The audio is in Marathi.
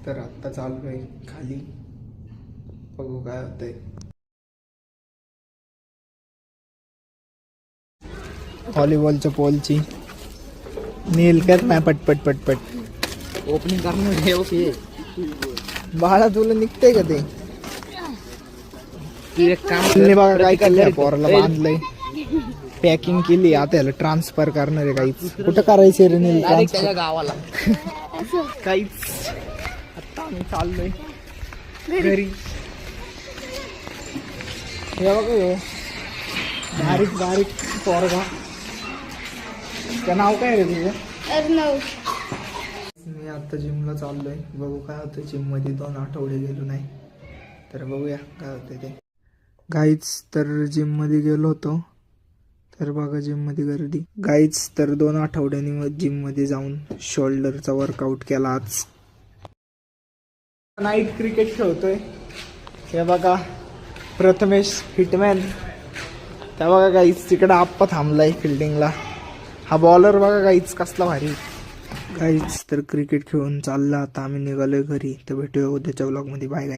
तर आत्ता चालू आहे खाली, बघू काय होतंय. व्हॉलीबॉलच्या पोलची नील कर ना पटपट पटपट ओपनिंग करणार ओके. बाळा तुला निघतंय का ते? तू एक काम नीलने बघा काय केलंय, पोराला बांधलंय, पॅकिंग केली, आता याला ट्रान्सफर करणार आहे. काहीच कुठं करायचे रे नील त्याच्या गावाला. काहीच. आता आम्ही चाललोय घरी. हे बघा ह्यो बारीक बारीक पोरगा, त्या नाव काय रे तुझं? अर्णव. मी आता जिमला चाललोय, बघू काय होतं. जिम मध्ये 2 आठवडे गेलो नाही, तर बघूया काय होतं ते. गाईच तर जिम मध्ये गेलो होतो, तर बघा जिम मध्ये गर्दी. गाईच तर 2 आठवड्यांनी जिम मध्ये जाऊन शोल्डरचा वर्कआउट केला आज. नाईट क्रिकेट खेळतोय. हे बघा प्रथमेश हिटमॅन. त्या बघा गाईच तिकडं आप्पा थांबलाय फिल्डिंगला. हा बॉलर बघा गाईच कसला भारी. गाईच तर क्रिकेट खेळून चालला. आता आम्ही निघालोय घरी, तर भेटूया उद्याच्या व्लॉगमध्ये. बाय गाय.